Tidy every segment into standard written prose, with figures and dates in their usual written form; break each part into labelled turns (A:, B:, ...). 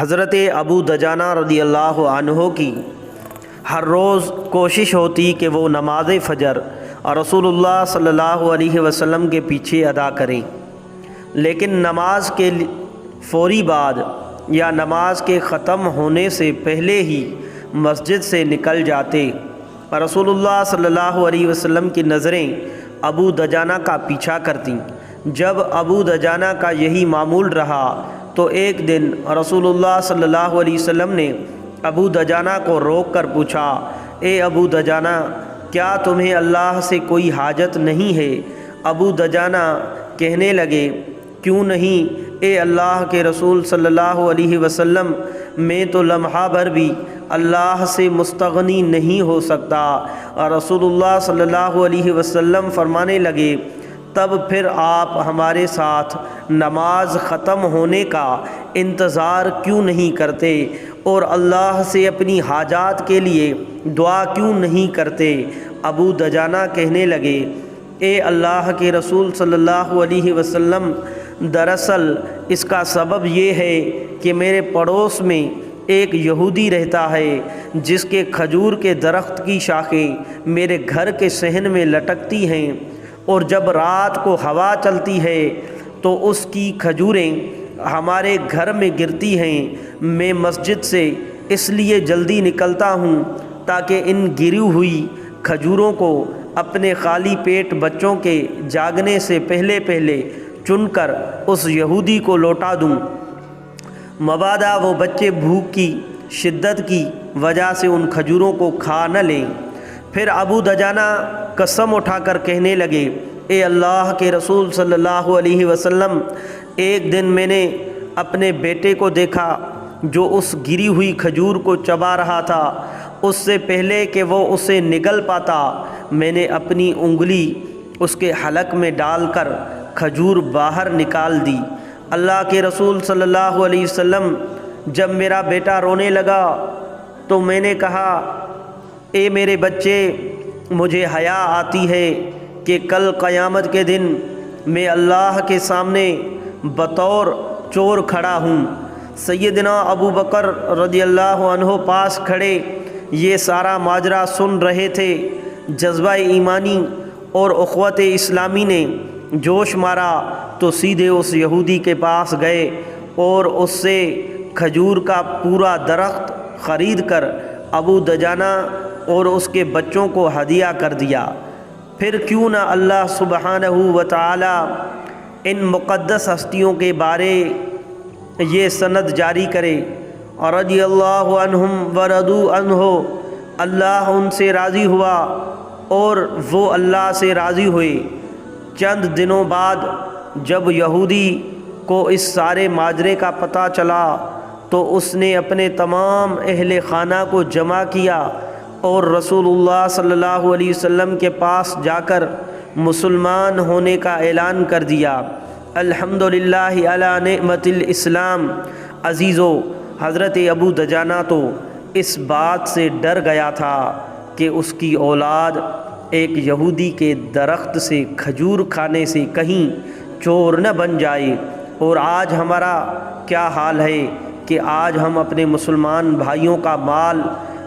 A: حضرت ابو دجانہ رضی اللہ عنہ کی ہر روز کوشش ہوتی کہ وہ نماز فجر اور رسول اللہ صلی اللہ علیہ وسلم کے پیچھے ادا کریں، لیکن نماز کے فوری بعد یا نماز کے ختم ہونے سے پہلے ہی مسجد سے نکل جاتے اور رسول اللہ صلی اللہ علیہ وسلم کی نظریں ابو دجانہ کا پیچھا کرتیں۔ جب ابو دجانہ کا یہی معمول رہا تو ایک دن رسول اللہ صلی اللہ علیہ وسلم نے ابو دجانہ کو روک کر پوچھا، اے ابو دجانہ، کیا تمہیں اللہ سے کوئی حاجت نہیں ہے؟ ابو دجانہ کہنے لگے، کیوں نہیں اے اللہ کے رسول صلی اللہ علیہ وسلم، میں تو لمحہ بھر بھی اللہ سے مستغنی نہیں ہو سکتا۔ اور رسول اللہ صلی اللہ علیہ وسلم فرمانے لگے، تب پھر آپ ہمارے ساتھ نماز ختم ہونے کا انتظار کیوں نہیں کرتے اور اللہ سے اپنی حاجات کے لیے دعا کیوں نہیں کرتے؟ ابو دجانہ کہنے لگے، اے اللہ کے رسول صلی اللہ علیہ وسلم، دراصل اس کا سبب یہ ہے کہ میرے پڑوس میں ایک یہودی رہتا ہے جس کے کھجور کے درخت کی شاخیں میرے گھر کے صحن میں لٹکتی ہیں، اور جب رات کو ہوا چلتی ہے تو اس کی کھجوریں ہمارے گھر میں گرتی ہیں۔ میں مسجد سے اس لیے جلدی نکلتا ہوں تاکہ ان گری ہوئی کھجوروں کو اپنے خالی پیٹ بچوں کے جاگنے سے پہلے چن کر اس یہودی کو لوٹا دوں، مبادا وہ بچے بھوک کی شدت کی وجہ سے ان کھجوروں کو کھا نہ لیں۔ پھر ابو دجانہ قسم اٹھا کر کہنے لگے، اے اللہ کے رسول صلی اللہ علیہ وسلم، ایک دن میں نے اپنے بیٹے کو دیکھا جو اس گری ہوئی کھجور کو چبا رہا تھا۔ اس سے پہلے کہ وہ اسے نگل پاتا، میں نے اپنی انگلی اس کے حلق میں ڈال کر کھجور باہر نکال دی۔ اللہ کے رسول صلی اللہ علیہ وسلم، جب میرا بیٹا رونے لگا تو میں نے کہا، اے میرے بچے، مجھے حیا آتی ہے کہ کل قیامت کے دن میں اللہ کے سامنے بطور چور کھڑا ہوں۔ سیدنا ابو بکر رضی اللہ عنہ پاس کھڑے یہ سارا ماجرا سن رہے تھے۔ جذبہ ایمانی اور اخوت اسلامی نے جوش مارا تو سیدھے اس یہودی کے پاس گئے اور اس سے کھجور کا پورا درخت خرید کر ابو دجانہ اور اس کے بچوں کو ہدیہ کر دیا۔ پھر کیوں نہ اللہ سبحانہ و تعالی ان مقدس ہستیوں کے بارے یہ سند جاری کرے، اور رضی اللہ عنہم ورضوا عنہ، اللہ ان سے راضی ہوا اور وہ اللہ سے راضی ہوئے۔ چند دنوں بعد جب یہودی کو اس سارے ماجرے کا پتہ چلا تو اس نے اپنے تمام اہل خانہ کو جمع کیا اور رسول اللہ صلی اللہ علیہ وسلم کے پاس جا کر مسلمان ہونے کا اعلان کر دیا۔ الحمدللہ علی نعمت الاسلام۔ عزیزو، حضرت ابو دجانہ تو اس بات سے ڈر گیا تھا کہ اس کی اولاد ایک یہودی کے درخت سے کھجور کھانے سے کہیں چور نہ بن جائے، اور آج ہمارا کیا حال ہے کہ آج ہم اپنے مسلمان بھائیوں کا مال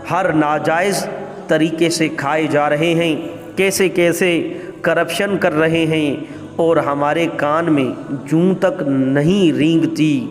A: ہر ناجائز طریقے سے کھائے جا رہے ہیں، کیسے کرپشن کر رہے ہیں، اور ہمارے کان میں جوں تک نہیں رینگتی